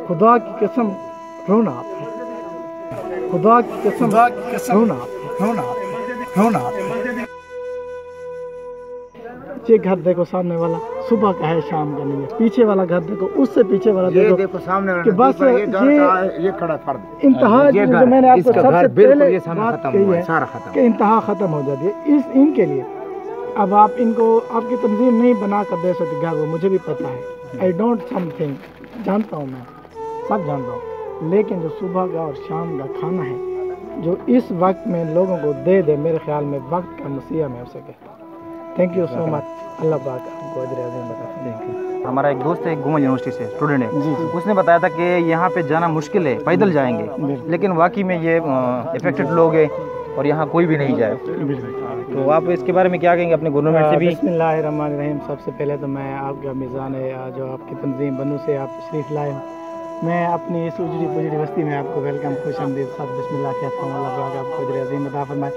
खुदा की कसम रोना आता है, खुदा की कसम रोना आता है। ये घर देखो सामने वाला, सुबह का है शाम का नहीं है। पीछे वाला घर देखो, उससे पीछे वाला देखो सामने वाला कि बस ये खड़ा फर्द इंतहा, जो मैंने आपको सबसे पहले ये बात कही है कि इंतहा खत्म हो जाती है इनके लिए। अब आप इनको आपकी तंजीम नहीं बना कर दे सकते घर, वो मुझे भी पता है। आई डोंट समथिंग, जानता हूँ मैं, सब जानता हूँ, लेकिन जो सुबह का और शाम का खाना है जो इस वक्त में लोगों को दे दे, मेरे ख्याल में वक्त का मसीहा में हो सके। Thank you so much. Allah पाक आपको अजर अज़ीम बताए। हमारा एक दोस्त है, गुमन यूनिवर्सिटी से स्टूडेंट है जी। उसने बताया था कि यहाँ पे जाना मुश्किल है, पैदल जाएंगे, लेकिन वाकई में ये इफेक्टेड लोग हैं और यहाँ कोई भी नहीं जाए। तो आप इसके बारे में क्या कहेंगे अपने गवर्नमेंट से भी? बिस्मिल्लाहिर्रहमानिर्रहीम। सबसे पहले तो मैं आपका मिज़ान है जो आपकी तंजीम बनू से आप तशरीफ़ लाए हो, मैं अपनी इस उजड़ी पुजड़ी बस्ती में आपको वेलकम खुशामदीद साथ बिस्मिल्लाह कहता हूँ। अल्लाह पाक आपको अजर अज़ीम अता फरमाए।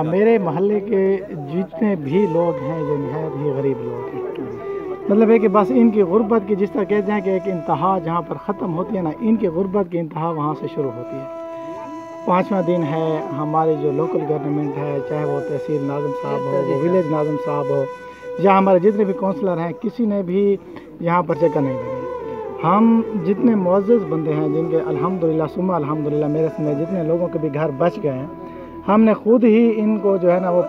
मेरे मोहल्ले के जितने भी लोग हैं जो निहायत ही गरीब लोग हैं, मतलब है कि बस इनकी गुर्बत की, जिस तरह कहते हैं कि एक इंतहा जहाँ पर ख़त्म होती है ना, इनकी गुर्बत की इंतहा वहाँ से शुरू होती है। 5वां दिन है, हमारी जो लोकल गवर्नमेंट है, चाहे वो तहसील नाज़िम साहब हो, वो विलेज नाज़िम साहब हो, या हमारे जितने भी काउंसलर हैं, किसी ने भी यहाँ पर चक्कर नहीं लगे। हम जितने मुअज़्ज़ज़ बंदे हैं जिनके अल्हम्दुलिल्लाह सुम्मा अल्हम्दुलिल्लाह मेरे समय जितने लोगों के भी घर बच गए हैं, हमने खुद ही इनको जो है ना वो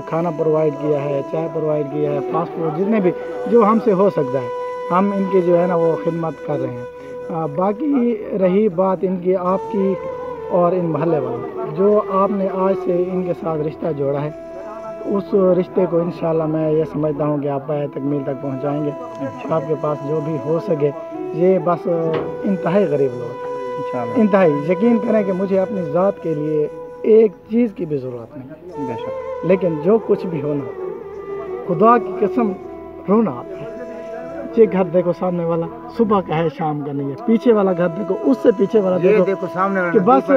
खाना प्रोवाइड किया है, चाय प्रोवाइड किया है, फास्ट फूड जितने भी जो हमसे हो सकता है हम इनकी जो है ना वो खिदमत कर रहे हैं। बाकी रही बात इनकी, आपकी और इन मोहल्ले वालों जो आपने आज से इनके साथ रिश्ता जोड़ा है, उस रिश्ते को इंशाल्लाह मैं ये समझता हूँ कि आप पाए तकमील तक पहुँचाएँगे। आपके पास जो भी हो सके, ये बस इंतहाई गरीब लोग, इंतहाई यकीन करें कि मुझे अपनी ज़ात के लिए एक चीज़ की भी ज़रूरत नहीं, बेशक, लेकिन जो कुछ भी हो ना, खुदा की कसम रोना आता है। ये घर देखो सामने वाला, सुबह का है शाम का नहीं है। पीछे वाला घर देखो, उससे पीछे वाला देखो सामने वाला कि बस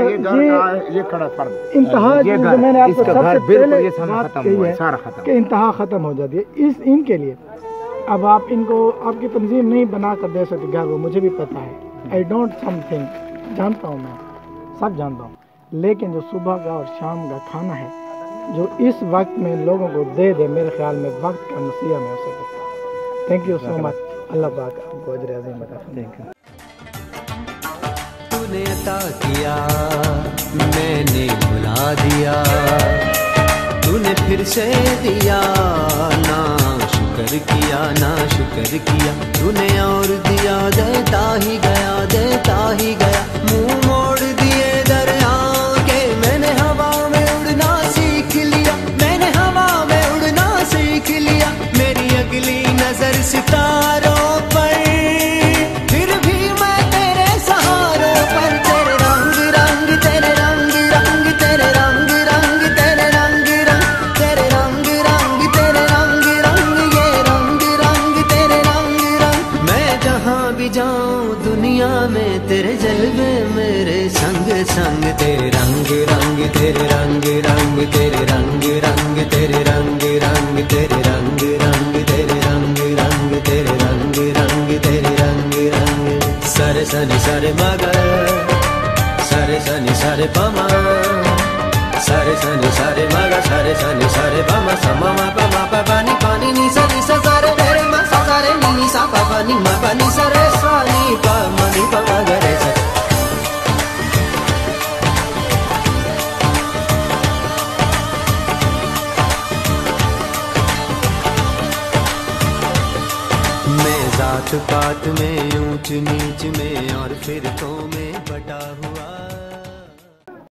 ये खड़ा फर्द इंतहा, जो मैंने आपको सबसे पहले बात कही है कि इंतहा ख़त्म हो जाती है इनके लिए। अब आप इनको आपकी तंजीम नहीं बना कर दे सकते घर, वो मुझे भी पता है। आई डोंट समथिंग, जानता हूँ मैं, सब जानता हूँ, लेकिन जो सुबह का और शाम का खाना है जो इस वक्त में लोगों को दे दे, मेरे ख्याल में वक्त का मसीहा में हो सके। Thank you so much. Allah पाक आपको अजर अज़ीम बताए। तूने अता किया मैंने भुला दिया, तूने फिर से दिया ना शुक्र किया, ना शुक्र किया। तूने और दिया, देता ही गया, मुंह मोड़ दिए दरिया के। मैंने हवा में उड़ना सीख लिया, मैंने हवा में उड़ना सीख लिया। मेरी अगली नजर सितारों पर, फिर भी मैं तेरे सहारों पर। तेरे रंग रंग, तेरे रंग रंग, तेरे रंग रंग, तेरे रंग रंग, तेरे रंग रंग, तेरे रंग रंग, ये रंग रंग, तेरे रंग रंग। मैं जहाँ भी जाऊँ दुनिया में तेरे जलवे मेरे संग संग। तेरे रंग रंग, तेरे रंग रंग, तेरे रंग रंग, तेरे रंग रंग, तेरे रंग रंग, तेरे रंग रंग, तेरे रंग रंग, तेरे रंग रंग। सरे सनि सरे मगर, सरे सनि सरे पमा, सरे सनि सरे मगर, सरे सनि सरे पमा, समा मा पमा पानी पानी नी सा सरे मेरे मा सा सरे नी सा पा नी मा पा नी सरे सा नी पा मा नी पा मा गरे सा। जात पात में, ऊंच नीच में और फिरकों में बटा हुआ।